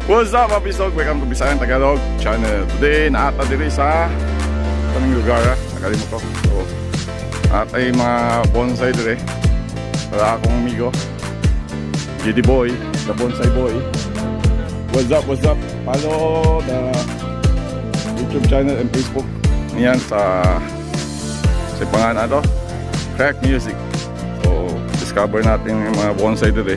What's up, mga VisLog? Welcome to Visayang Tagalog channel. Today, naata diri sa kaming lugar, nakalimut ko. So, naatay mga bonsai diri. Para akong amigo, GD Boy, the Bonsai Boy. What's up, what's up? Follow the YouTube channel and Facebook. Yan sa pangalan to, Crack Music. So, discover natin yung mga bonsai diri.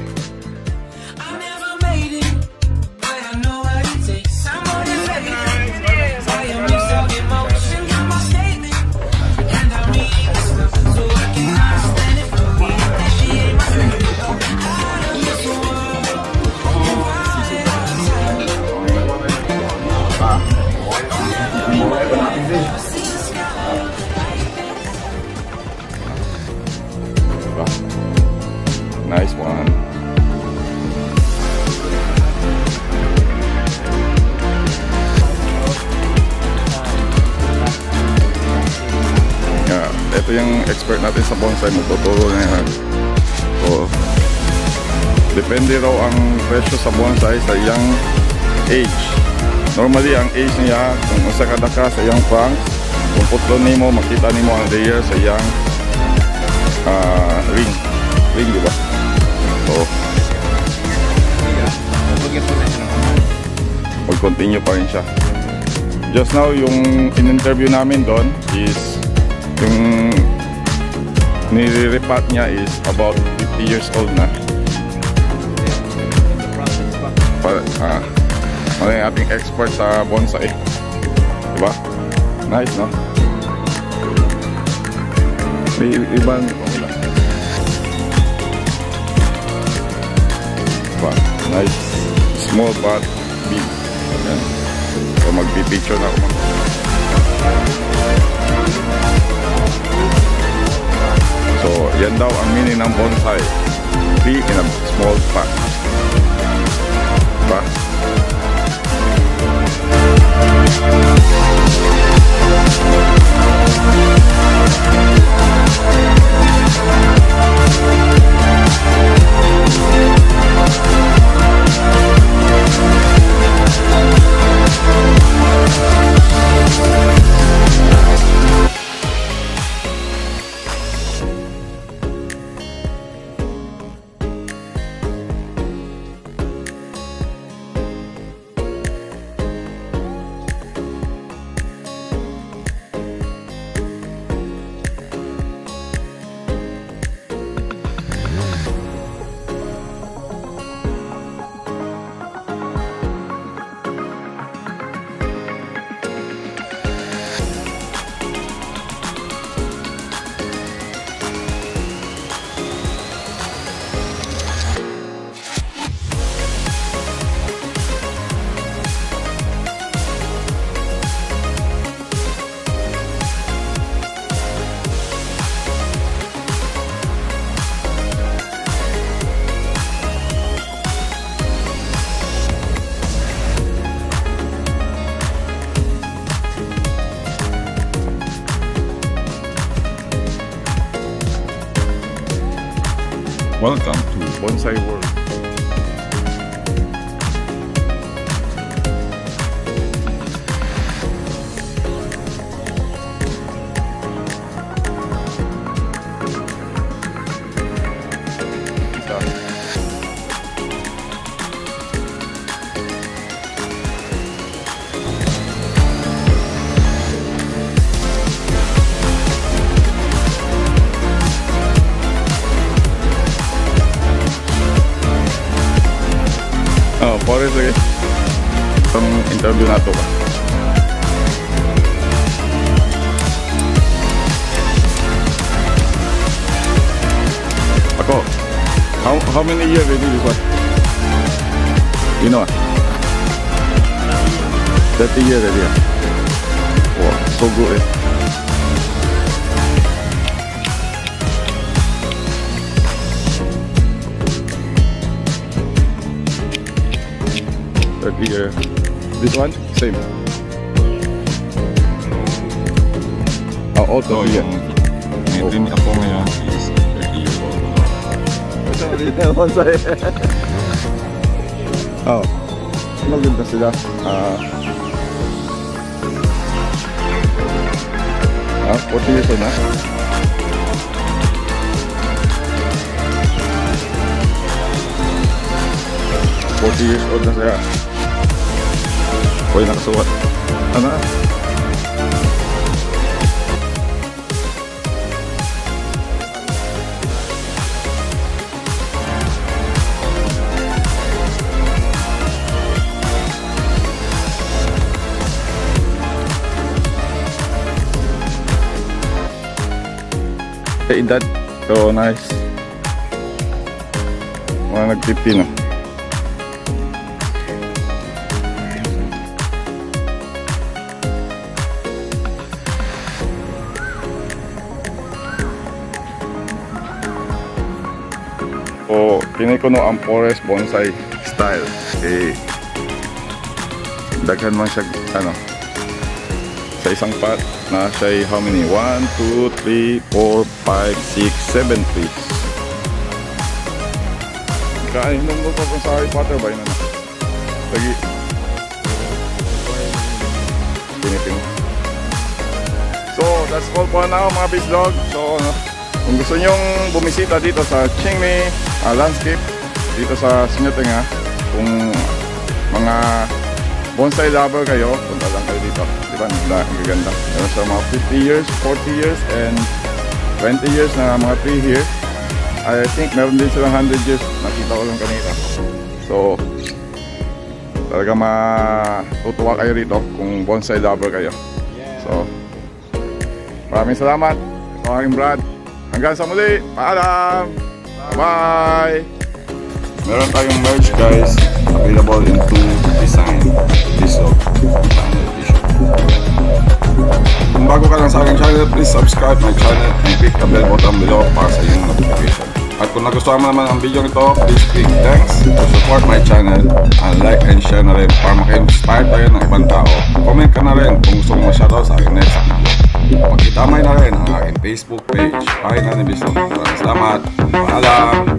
Nice one. Yeah, ito yung expert natin sa bonsai, magtuturo na yan. So, depende raw ang presyo sa bonsai sa iyang age. Normally, ang age niya, kung usa kada ka sa iyang pranks, kung putlon nimo, makita nimo ang layer sa iyang ring, di ba? So, mag-continue pa rin siya. Just now, yung in-interview namin doon is yung nire-repat niya is about 50 years old na. Ano yung ating expert sa bonsai, diba? Nice, no? May ibang nice, small but big. Ayan. So magpipicture na ako. So yan daw ang meaning ng bonsai, big in a small pot. Diba? Welcome to Bonsai World. Forest lagi. Itong interview na ito ba? Ako, how many years already this one? You know? 30 years already. Wow, so good eh. Here. This one? Same. Oh, auto. Yeah. Meeting ako ngayon is 30 years old. Oh. maganda sila. 40 years old na. 40 years old na siya. Hoy, nakasuot. Ano? Edad. So nice. Mga nag-50 na. So kinikuno ang forest bonsai style. Daghan man siya ano sa isang pot na siya how many? 1, 2, 3, 4, 5, 6, 7 trees. Kain nung mo pa sa Harry Potter ba yun na? Lagi. Piniting. So that's all for now mga VisLog. So kung gusto nyong bumisita dito sa Chingmi landscape dito sa Sinyatinga, kung mga bonsai lover kayo, punta lang kayo dito. Diba? Ang gaganda. Meron sa mga 50 years, 40 years, and 20 years na mga tree here. I think meron din silang 100 years. Nakita ko lang kanina. So, talaga matutuwa kayo rito kung bonsai lover kayo. So, maraming salamat. Ito ang aking Brad. Hanggang sa muli. Paalam! Bye! Meron tayong merch guys. Available in 2 design. VisLog. Kung bago ka lang sa aking channel, please subscribe my channel and click the bell button below para sa iyong notification. At kung nagustuhan mo naman ang video nito, please click thanks to support my channel and like and share na rin para maka-inspire tayo ng ibang tao. Comment ka na rin kung gusto mo ma-shoutout sa aking next video. Magkitamay na rin ang aking Facebook page. Pahina ni VisLog. Maraming salamat. Paalam!